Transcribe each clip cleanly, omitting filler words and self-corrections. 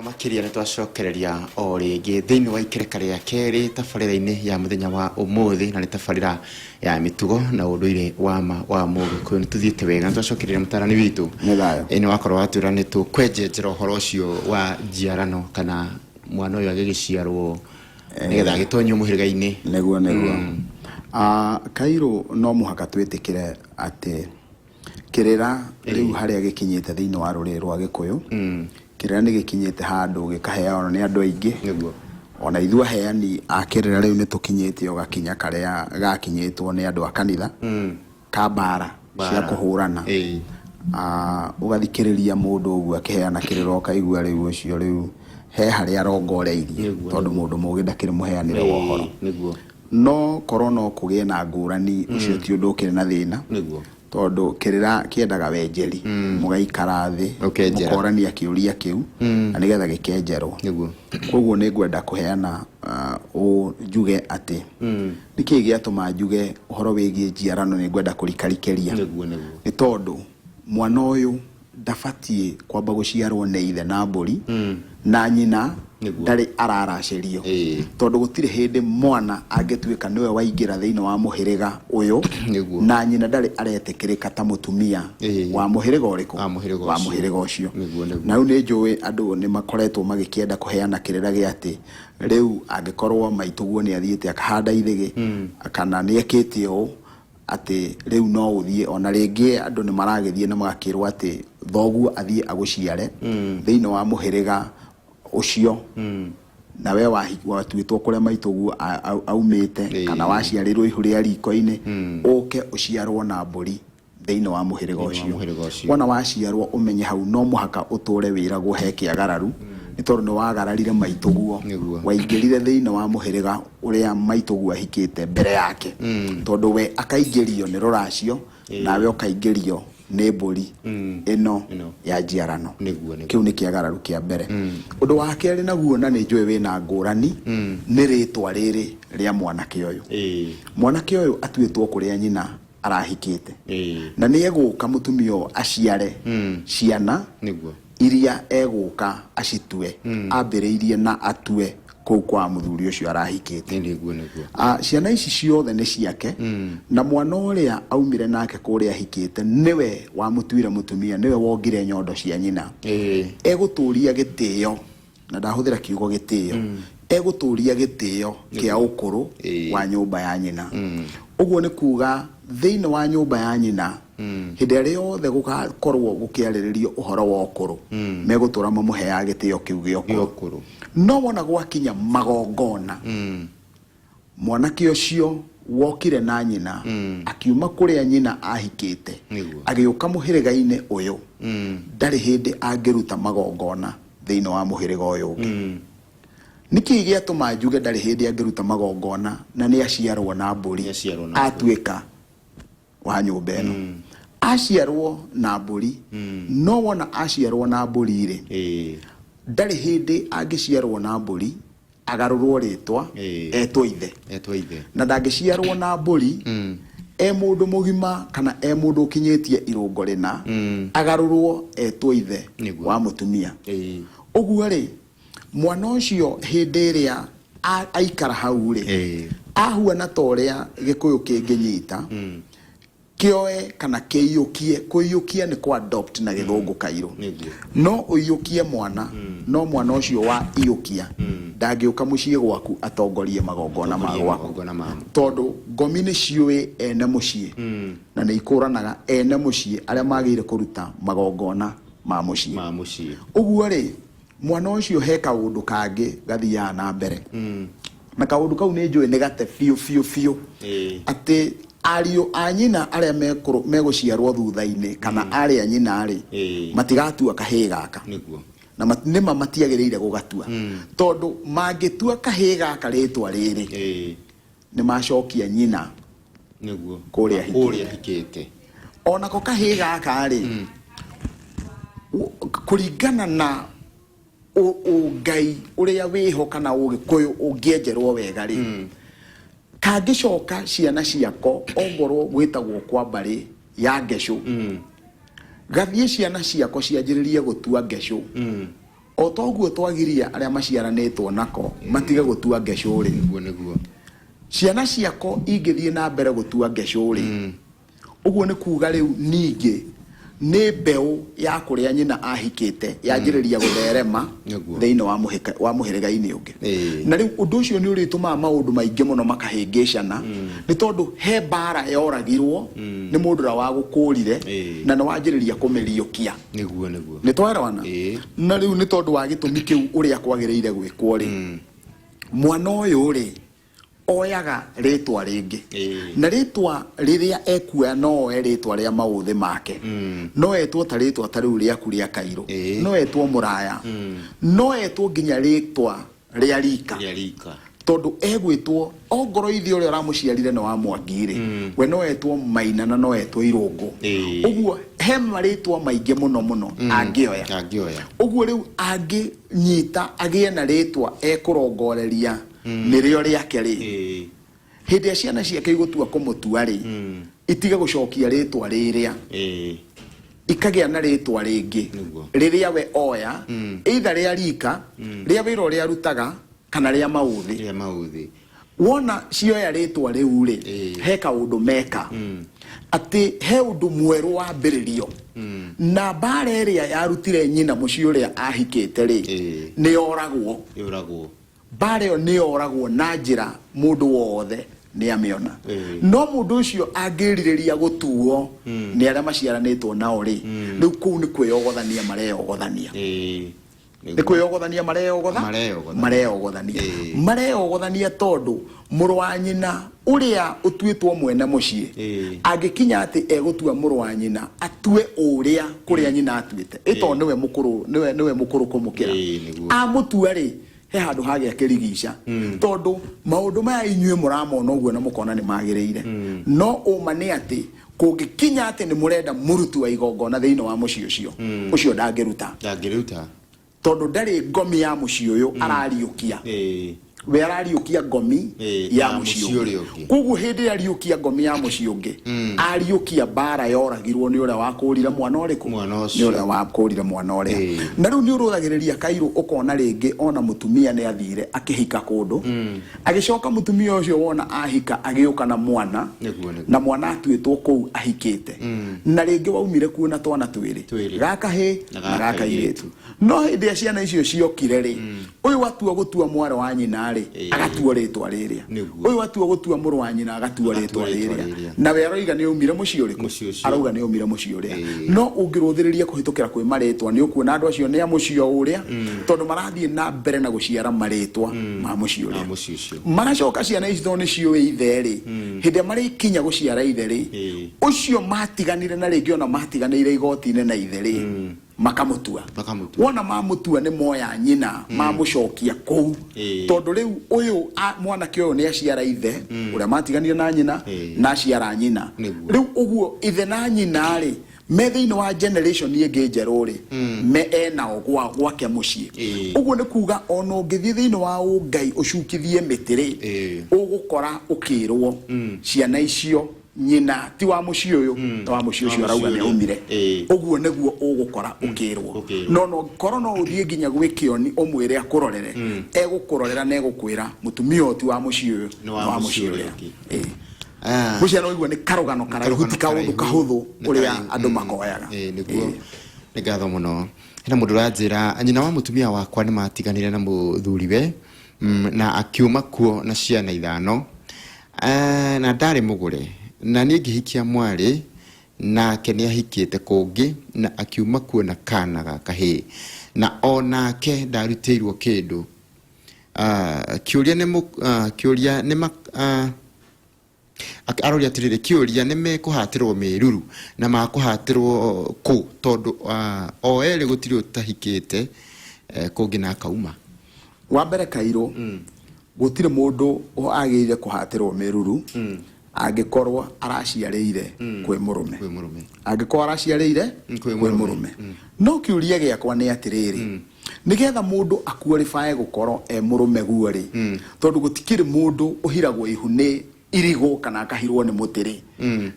Makiria nitwacokereria o ringi thiini wa ikereka ria keri tabarira-ini ya muthenya wa umuthi na ni tabarira ya mitugo na unduire wa Mugikuyu nituthiite wega nitwacokereria mutarani witu ni wakorwo watwira ni tukwenjenjera uhoro ucio wa njiarano kana mwana uyu agigiciarwo nigetha agitonye muhiriga-ini neguo Kairo no muhaka twitikire ati kirira riu haria gikinyite thiini wa ruriri rwa Gikuyu kirira ni gikinyite handu gikaheana ni andu aingi ona ithu aheani a kirira riu ni tukinyite o gakinya karia gakinyitwo ni andu a kanitha kabara cia kuhurana ugathikiriria mundu uguo akiheana kirira ukaigua riu ucio riu he haria arongoreirie tondu mundu mugi ndakiri muheanire wohoro no korona kugie na ngurani ucio ti undu ukiri na thina tondu kirira kiendaga wenjeri mugaikara thi mukorania kiuria kiu na nigetha gikenjerwo koguo ni ngwenda kuheana njuge ati niki giatuma njuge uhoro wigie njiarano ni ngwenda kurikarikeria ni tondu mwana uyu ndabatie kwamba guciarwo ni ithe na mburi na nyina ndari araracirio tondu gutire hindi mwana angetuika niwe waingira thiini wa muhiriga uyu na nyina ndari aretikirika ta mutumia wa muhiriga uriku wa muhiriga ucio na riu ni njui andu ni makoretwo magikienda kuheana kirira giati riu angikorwo maituguo ni athiite akahanda ithigi kana ni ekite o ati riu no uthie ona ringi andu ni maragithie na magakirwo ati thoguo athie aguciare thiini wa muhiriga ucio na we watuitwo kuria maitugu aumite kana waciarirwo ihuria riko-ini uke uciarwo na mburi thiini wa muhiriga ucio wona waciarwo umenye hau no muhaka uture wiragwo he kiagararu ni tondu ni wagararire maituguo waingirire thiini wa muhiriga uria maitugu ahikite mbere yake tondu we akaingirio ni ruracio nawe ukaingirio ni mburi ino ya njiarano kiu ni kiagararu kia mbere undu wa keri naguo na ni njui wina ngurani ni ritwa riri ria mwanake uyu mwanake uyu atuitwo kuria nyina arahikite na ni eguka mutumia aciare ciana iria eguka acitue ambiriirie na atue kou kwa muthuri ucio arahikite ciana ici ciothe ni ciake na mwana uria aumire nake kuria hikite niwe wamutuire mutumia niwe wongire nyondo cia nyina eguturia gitio na ndahuthira kiugo gitio eguturia gitio kia ukuru wa nyumba ya nyina uguo ni kuga thiini wa nyumba ya nyina hindi ria yothe gugakorwo gukiariririo uhoro wa ukuru megutura mamuheaga gitio kiu gia ukuru no wona gwakinya magongona mwanake ucio wokire na nyina akiuma kuria nyina ahikite agiuka muhiriga-ini uyu ndari hindi angiruta magongona thiini wa muhiriga uyu niki giatuma njuge ndari hindi angiruta magongona na ni aciarwo na mburi atuika wa nyumba ino aciarwo na mburi no wona aciarwo na mburi ri ndari hindi angiciarwo na mburi agarurwo ritwa etwo ithe na ndangiciarwo na mburi mundu mugima kana mundu ukinyitie irungo rina agarurwo etwo ithe wa mutumia uguo ri mwana ucio hindi iria aikara hau ri ahuana toria Gikuyu kinginyita kioe kana kiyukie kuyukia ni kwa adopt na githungu Kairo no uyukie mwana no mwana ucio wa iyukia ndangiuka mucie gwaku atongorie magongona ma gwaku tondu ngomi ni ciui ene mucie na ni ikuranaga ene mucie aria magire kuruta magongona ma mucie uguo ri mwana ucio he kaundu kangi gathia na mbere na kaundu kau ni njui ni gate fiu ati ario a nyina aria meguciarwo thutha-ini kana aria nyina ari matigatua kahii gaka na nima matiagiriire gugatua tondu mangitua kahii gaka ritwa riri ni macokia nyina kuria hikite onako kahii gaka ri kuringana na ngai uria wiho kana Ugikuyu ungienjerwo wega ri kangicoka ciana ciako ongorwo gwitagwo kwa mbari ya ngecu gathie ciana ciako cianjiririe gutua ngecu o toguo twagiria aria maciaranitwo nako matiga gutua ngecu ri ciana ciako ingithie na mbere gutua ngecu ri uguo ni kuga riu ningi ni mbeu ya kuria nyina ahikite yanjiriria gutherema thiini wa muhiriga-ini ungi na riu undu ucio ni urituma maundu maingi muno makahingicana ni tondu he bara yoragirwo ni mundu ra wa gukurire na ni wanjiriria kumeriukia niguo ni twarawana na riu ni tondu wa gitumi kiu uria kwagiriire gwikwo ri mwana uyu ri oyaga ritwa ringi na ritwa riria ekuya no ritwa ria mauthi make no etwo ta ritwa ta riu ria kuria kairo no etwo muraya no etwo nginya ritwa ria rika tondu egwitwo ongoro ithi uria ramuciarire no wa mwangire we no etwo maina na no etwo irungu uguo he maritwa maingi muno angioya uguo riu angi nyita agie na ritwa ekurongoreria nirio riake ri hindi ya ciana ciake igutua kumutua ri itiga gucokia ritwa riria ikagia na ritwa ringi riria we oya either ria rika ria wiro ria rutaga kana ria mauthi wona cioya ritwa riu ri he kaundu meka ati he undu mweru wa mbiririo na bara ria yarutire nyina muci uria ahikite ri ni yoragwo bara yo ni oragwo na njira mundu wothe ni amiona no mundu ucio angiririria gutuo ni aria maciaranitwo nao ri riu kuu ni kweyogothania ni kweyogothania mareyogothania tondu muru wa nyina uria utuitwo mwene mucii angikinya ati egutua muru wa nyina atue uria kuria nyina atuite ito niwe mukuru kumukira amutua ri he handu hagia kirigisha tondu maundu maya inyue muramona uguo na mukona ni magiriire no uma ni ati kungikinya ati ni murenda murutu wa igongona thiini wa muci ucio ndangiruta tondu ndari ngomi ya muci uyu arariukia we arariukia ngomi ya muci uyu kuguo hindi ariukia ngomi ya muci ungi ariukia bara yoragirwo ni uria wakurire mwana uriku ni uria wakurire mwana uria na riu ni uruthagiriria Kairo ukona ringi ona mutumia ni athire akihika kundu agicoka mutumia ucio wona ahika agiuka na mwana na mwana atuitwo kuu ahikite na ringi waumire kuona twana twiri gaka he na gaka iritu no hindi ya ciana icio ciokire ri uyu watua gutua mwara wa nyina ri agatua ritwa riria uyu watua gutua muru wa nyina agatua ritwa riria na we aroiga ni umire muci uriku arauga ni umire muci uria no ungiruthiriria kuhitukira kwi maritwa ni ukuona andu acio ni amucio uria tondu marathie na mbere na guciara maritwa ma muci uria magacoka ciana icio ni cio itheri hindi mari kinya guciara itheri ucio matiganire na ringi ona matiganire igoti-ini na itheri makamutua wona mamutua ni moya nyina mamucokia kuu tondu riu uyu mwanake uyu ni aciara ithe uria matiganire na nyina na aciara nyina riu uguo ithe na nyina ri me thiini wa generation ingi njeru ri me ena ogwa gwake mucii uguo ni kuga ona ungithie thiini wa ungai ucukithie mitiri ugukora ukirwo ciana icio nyina ti wa muci uyu wa muci ucio arauga ni umire uguo neguo ugukora ukirwo no korona uthie nginya gwikioni umwire akurorere egukurorera na egukwira mutumia oti wa muci uyu wa muci uyu muciano uguo ni karugano karahuti kaundu kahuthu uria andu makoyaga niguo ni ngatho muno hena mundu ranjira nyina wa mutumia wakwa ni matiganire na muthuriwe na akiuma kuo na ciana ithano na ndari mugure na ni ngihikia mwari nake ni ahikite kungi na akiuma kuo na kana gakahi na onake ndarutirwo kindu kiuria ni aroria tirire kiuria ni mekuhatirwo miruru na makuhatirwo ku tondu o eri gutiri utahikite kungi na kauma wa mbere Kairo gutire mundu agirire kuhatirwo miruru angikorwo araciarĩire kwĩ mũrũme angĩkorwo araciarĩire kwĩ mũrũme no kiuria gĩakwa nĩ atĩrĩrĩ nigetha mũndũ aqualify gũkorwo mũrũme guo-rĩ tondũ gũtikĩrĩ mũndũ ũhiragwo ihu nĩ irigo kana akahirwo nĩ mũtĩrĩ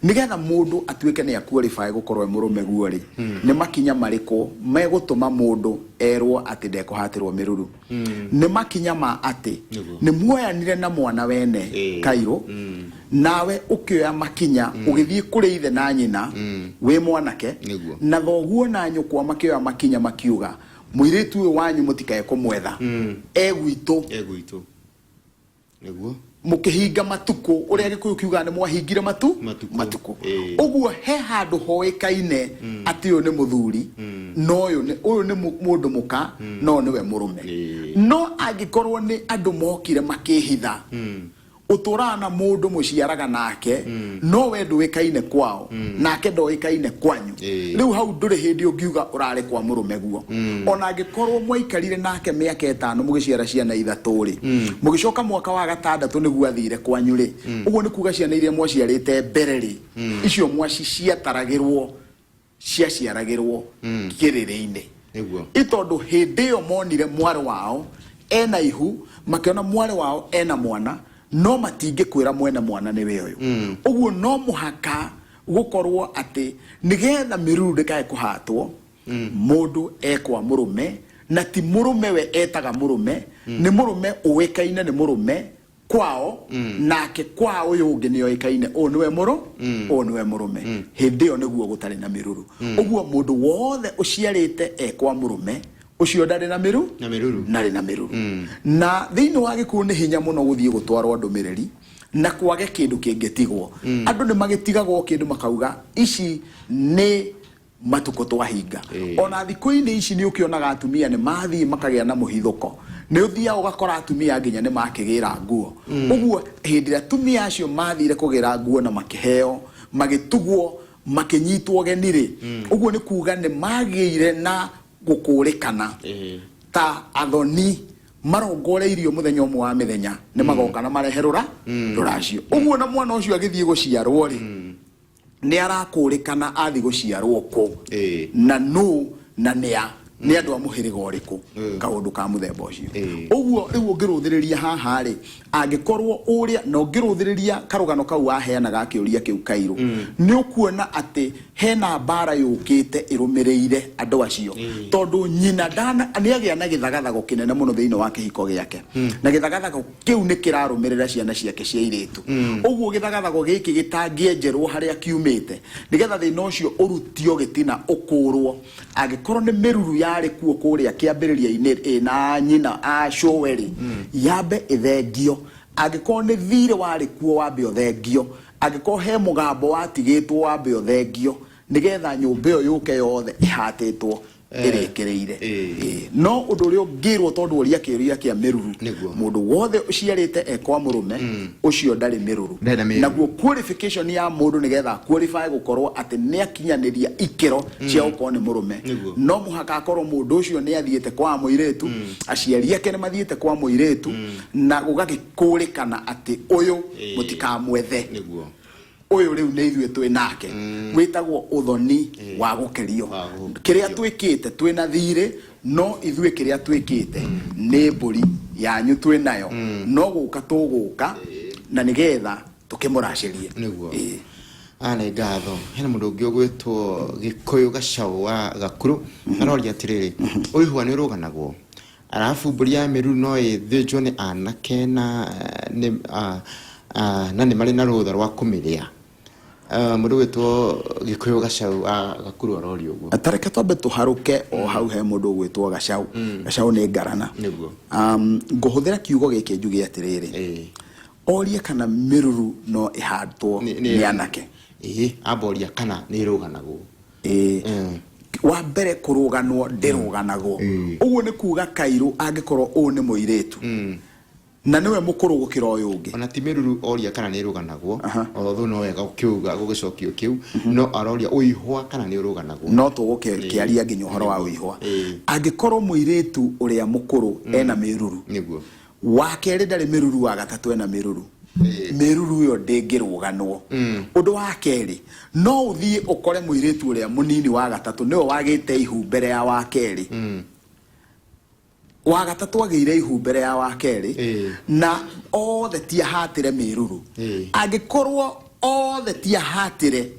nigetha mũndũ atuĩke nĩ aqualify gũkorwo mũrũme guo-rĩ nĩ makinya marĩkũ megũtũma mũndũ erwo atĩ ndekũhatĩrwo mĩruru nĩ makinya ma atĩ nĩ muoyanire na mwana wene Kairũ nawe ũkĩoya makinya ũgĩthiĩ kũrĩ ithe na nyina wĩ mwanake na thoguo na nyũkwa makĩoya makinya makiuga mũirĩtu ũyũ wanyu mũtikae kũmwetha egwitũ nĩguo mukihinga matuko uria Gikuyu kiuga ni mwahingire matuko uguo he handu hoikaine ati uyu ni muthuri no uyu ni mundu muka no niwe murume no angikorwo ni andu mokire makihitha uturana mundu muciaraga nake no we nduikaine kwao nake ndoikaine kwanyu riu hau nduri hindi ungiuga urare kwa murume guo ona angikorwo mwaikarire nake miaka 5 mugiciara ciana 3 mugicoka mwaka wa 6 niguo athire kwanyu ri uguo ni kuga ciana iria mwaciarite mbere ri icio mwaciciataragirwo ciaciaragirwo kiriri-ini itondu hindi yo monire mwari wao ena ihu makiona mwari wao ena mwana no matinge kwira mwene mwana ni we uyu uguo no muhaka gukorwo ati nigetha miruru ndikae kuhatwo mundu ekwa murume na ti murume we etaga murume ni murume uwekaine ni murume kwao nake kwao uyu ungi ni oikaine o niwe murume hindi yo niguo gutari na miruru uguo mundu wothe uciarite ekwa murume ucio ndari na miruru nari na miruru na thiini wa Gikuyu ni hinya muno guthie gutwarwo ndumiriri na kwage kindu kingitigwo andu ni magitigagwo kindu makauga ici ni matuko twahinga ona thikũ-inĩ ici ni ukionaga atumia ni mathie makagĩa na muhithũko ni uthia ugakora atumia nginya ni makigira nguo uguo hindi ĩrĩa atumia acio mathire kugira nguo na makiheo magitugwo makinyitwo genire uguo ni kuga ni magĩire na gukurikana ta athoni marongore irio muthenya umwe wa mithenya ni magoka na mareherura ruracio uguo na mwana ucio agithie guciarwo ri ni arakurikana athi guciarwo ko na no na ni andu amuhiriga uriku kaundu ka muthemba ucio uguo riu ungiruthiriria haha ri angikorwo uria no ungiruthiriria karugano kau waheanaga kiuria kiu Kairũ ni ukuona ati hena mbara yukite irumireire andu acio tondu nyina ndana ni agia na githagathago kinene muno thiini wa kihiko giake na githagathago kiu ni kirarumirira ciana ciake cia iritu uguo githagathago giki gitangienjerwo haria kiumite nigetha thina ucio urutio gitina ukurwo angikorwo ni miruru yari kuo kuria kiambiriria-ini na nyina acoweri yambe ithengio angikorwo ni thire wari kuo wambe uthengio angikorwo he mugambo watigitwo wambe uthengio nigetha nyumba iyo yuke yothe ihatitwo irekereire no undu uri ungirwo tondu uria kiuria kia miruru mundu wothe uciarite ekwa murume ucio ndari miruru naguo qualification ya mundu nigetha qualify gukorwo ati ni akinyaniria ikero cia gukorwo ni murume no muhaka akorwo mundu ucio ni athiete kwa muiritu aciari ake ni mathiete kwa muiritu na gugagikurikana ati uyu mutikamwethe uyu riu ni ithuĩ twĩ nake witagwo uthoni wa gukerio kiria twikite twina thire no ithuĩ kiria twikite ni mburi yanyu twĩ nayo no guka tuguka na nigetha tukimuracirie ane ngatho hena mundu ungi ugwitwo Gikuyu Gacaũ wa Gakuru aroria atiriri uihwa ni ruganagwo arafu mburi ya miruru no ithĩnjwo ni anake na ni mari na rutha rwa kumiria mundu witwo Gikuyu Gacaũ Gakuru arori uguo atareka twambe tuharuke o hau he mundu gwitwo Gacaũ ni ngarana nguhuthira kiugo giki njuge atiriri orie kana miruru no ihatwo ni anake aboria kana ni ruganagwo wa mbere kuruganwo ndiruganagwo uguo ni kuga Kairũ angikorwo u ni muiritu na niwe mukuru gukira uyu ungi ona ti miruru oria kana ni ruganagwo otho no wega ukiuga gugicokio kiu no aroria uihwa kana ni ruganagwo no tugukiaria nginya uhoro wa uihwa angikorwo muiritu uria mukuru ena miruru niguo wa keri ndari miruru wa gatatu ena miruru meruru yo ndengĩrũganwo undu wa keri no uthie ukore muiritu uria munini wa gatatu niwe wagite ihu mbere ya wa keri wa gatatu agire ihu mbere ya wa keri na othe ti ahatire meruru angikorwo othe ti ahatire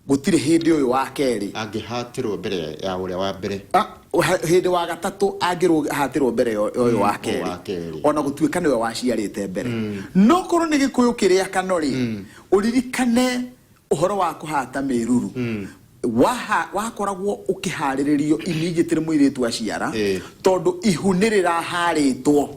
gutire hindi uyu wa keri angihatirwo mbere ya uria wa mbere hindi wa gatatu angihatirwo mbere uyu wa keri ona gutuika niwe waciarite mbere no korwo ni gikuyu kiria kanori uririkane uhoro wa kuhata meruru wakoragwo ukihariririo immediately muiritu aciara tondu ihunirira haritwo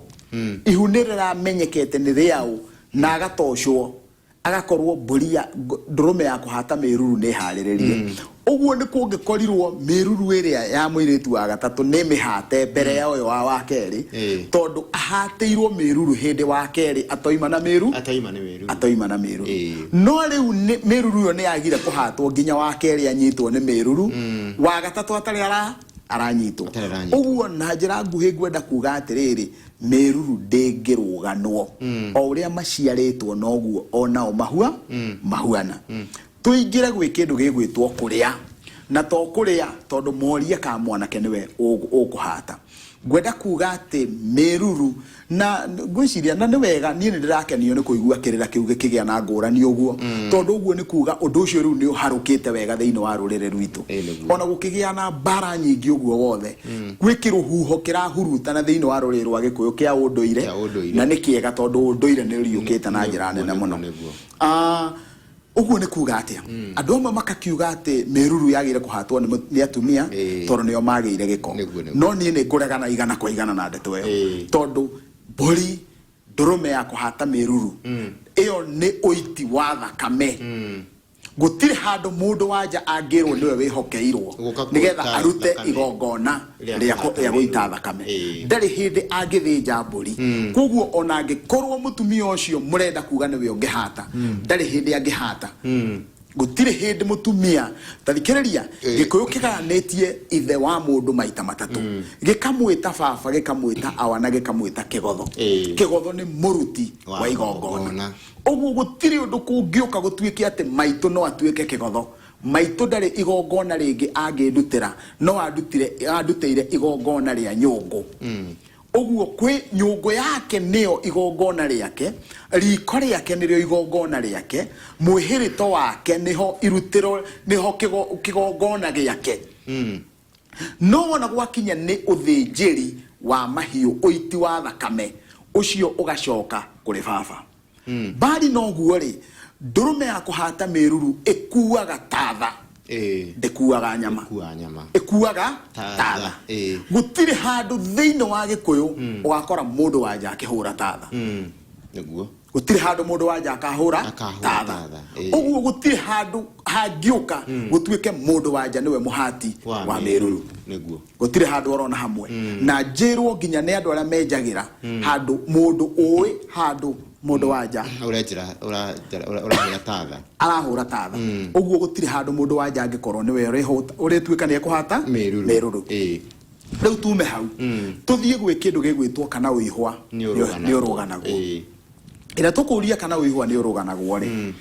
ihunirira menyekete ni riao na agatocwo agakorwo buria ndurume ya kuhata meruru ne hariririe uguo ni kungikorirwo meruru iria ya muiritu wa gatatu ne mihate mbere ya uyu wa keri tondu ahateirwo meruru hindi wa keri atoima na meru no riu meruru yo ne agire kuhatwo nginya wa keri anyitwo ni meruru wa gatatu atari aranyitwo uguo na njira nguhi ngwenda kuga atiriri meruru ndengĩrũganwo o uria maciaritwo noguo onao mahuana tuingire gwi kindu gigwitwo kuria na to kuria tondu moria ka mwanake niwe ukuhata ngwenda kuga ati meruru na ngwiciria na ni wega nie ndirakenio ni kuigua kirira kiu gikigia na ngurani uguo tondu uguo ni kuga undu ucio riu ni uharukite wega thiini wa rurire rwitu ona gukigia na bara nyingi uguo wothe gwikirwo huho kirahurutana thiini wa rurire rwa gikuyu kia unduire na ni kiega tondu unduire ni riukite na njira nene muno uguo ni kuga atia andu amwe makakiuga ati meruru yagire kuhatwo ni atumia tondu nio magire giko no nie ni nguregana igana kwa igana na ndeto iyo tondu bori ndurume ya kuhata meruru iyo ni uiti wa thakame gutire handu mundu wanja angirwo niwe wihokeirwo nigetha arute igongona ria guita thakame ndari hindi angithinja mburi koguo ona angikorwo mutumia ucio murenda kuga niwe ungihata ndari hindi angihata gutire hindi mutumia tathikiriria gikuyu kigananetie ithe wa mundu maita matatu gikamwita baba gikamwita awana gikamwita kigotho ni muruti wa igongona uguo gutire undu kungiuka gutuike ati maito no atuike kigotho maito ndari igongona ringi angindutira no andutire igongona ria nyungu uguo kwi nyungu yake niyo igongona riake riko riake nirio igongona riake muhirito wake niho irutiro niho kigongona giake no wona gwakinya ni uthinjiri wa mahiu uiti wa thakame ucio ugacoka kuri baba bari no guo ri ndurume ya kuhata meruru ekuaga tatha ndekuaga nyama ekuaga tatha gutire handu thiini wa gikuyu ugakora mundu wanja akihura tatha niguo gutire handu mundu wanja akahura tatha uguo gutire handu hangiuka gutuike mundu wanja niwe muhati wa meruru niguo gutire handu orona hamwe na njirwo nginya ne andu aria menjagira handu mundu uwi handu mundu wanja urahura tatha uguo gutire handu mundu wanja angikorwo niwe urituika ni kuhata meruru riu tume hau tuthie gwi kindu gigwitwo kana uihwa ni uruganagwo ira tukuria kana uihwa ni uruganagwo ri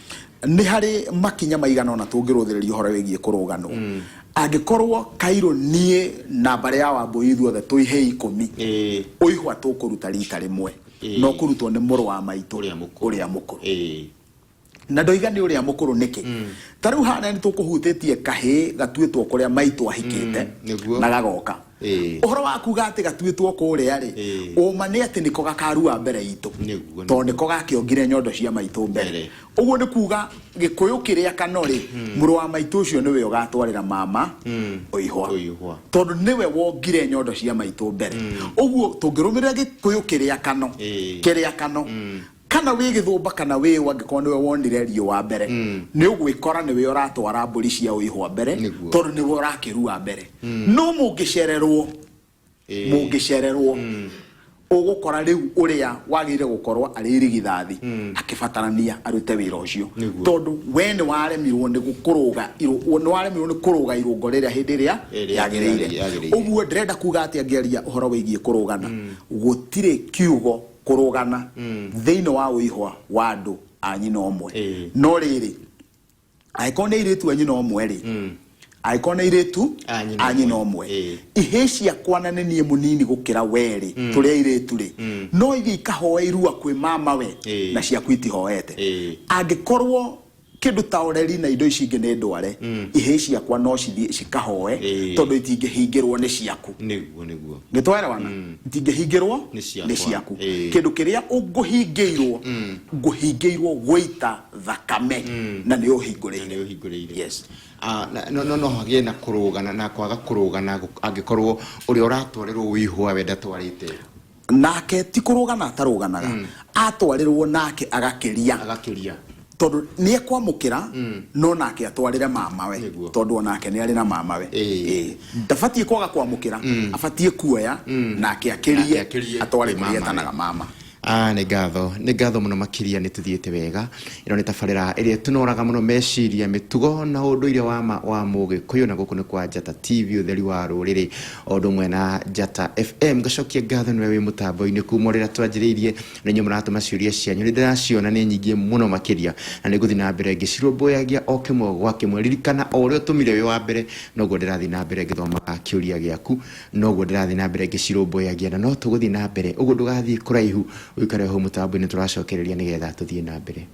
ni hari makinya maigana ona tungiruthiriria horo wigie kuruganwo angikorwo kairo nie nambari ya wambui ithuothe tuihe 10 uihwa tukuruta rita rimwe no kurutwo ni muru wa maitu uria mukuru na ndoiga ni uria mukuru niki tariu hana ni tukuhutetie kahi gatuitwo kuria maitu ahikite na gagoka uhoro wa kuga ati gatuitwo kuria ri uma ni ati niko gakarua mbere itu to niko gakiongire nyondo cia maitu mbere uguo ni kuga gikuyu kiria kanori muru wa maitu ucio niwe ugatwarira mama uihwa tondu niwe wongire nyondo cia maitu mbere uguo tungirumirira gikuyu kiria kano kana wi githumba kana wi wangikorwo niwe wonire rio wa mbere ni ugwikora niwe uratwara mburi cia uihwa mbere tondu niwe urakirua mbere no mungicererwo ugukora riu uria wagire gukorwo ari githathi akibatarania arute wira ucio tondu we ni waremirwo ni gukuruga irungo riria hindi ria yagirire uguo ndirenda kuga ati angeria uhoro wigie kurugana gutire kiugo kurugana thiini wa uihwa wa andu a nyina omwe no riri aikone iritu a nyina omwe ri aikone iritu a nyina omwe ihe ciakwa na nie munini gukira weri turia iritu ri no ithi ikahoa irua kwi mama we na ciaku itihoete angikorwo kindu ta oreri na indo ici ingi ni ndware ihe ciakwa no cithie cikahoe tondu itingihingirwo ni ciaku niguo gitwara wana itingihingirwo ni ciaku kindu kiria unguhingiirwo nguhingiirwo gweita thakame na ni uhinguriire yes no hagie na kurugana na kwaga kurugana angikorwo uri uratwarirwo wihwa wenda twarite nake ti kurugana ataruganaga atwarirwo nake agakiria tondu ni ekwamukira no nake atwarire mama we tondu onake ni ari na mama we ndafatie kwaga kwamukira afatie kuoya nake akirie atware kurietanaga mama nĩ ngatho mũno makiria nĩ tuthiĩte wega ĩno nĩ tabarĩra ĩrĩa tunoraga mũno meciria mĩtugo na ũndũire wa mũgĩkũyũ na gũkũ nĩ kwa Njata TV ũtheri wa rũrĩrĩ o ũndũ ũmwe na Njata FM ngacokia ngatho nĩwe wĩ mũtambo-inĩ kuma rĩrĩa twanjĩrĩirie na inyuĩ mũratũma ciũria cianyu nĩ ndĩraciona nĩ nyingĩ mũno makĩria na nĩ ngũthiĩ na mbere ngĩcirũmbũyagia o kĩmwe gwa kĩmwe ririkana o ũrĩa ũtũmire wĩ wa mbere noguo ndĩrathiĩ na mbere ngĩthomaga kĩũria gĩaku noguo ndĩrathiĩ na mbere ngĩcirũmbũyagia na no tũgũthiĩ na mbere ũguo ndũgathiĩ kũraihu wikare ho mutambo-inĩ turacokereria nigetha tuthie na mbere.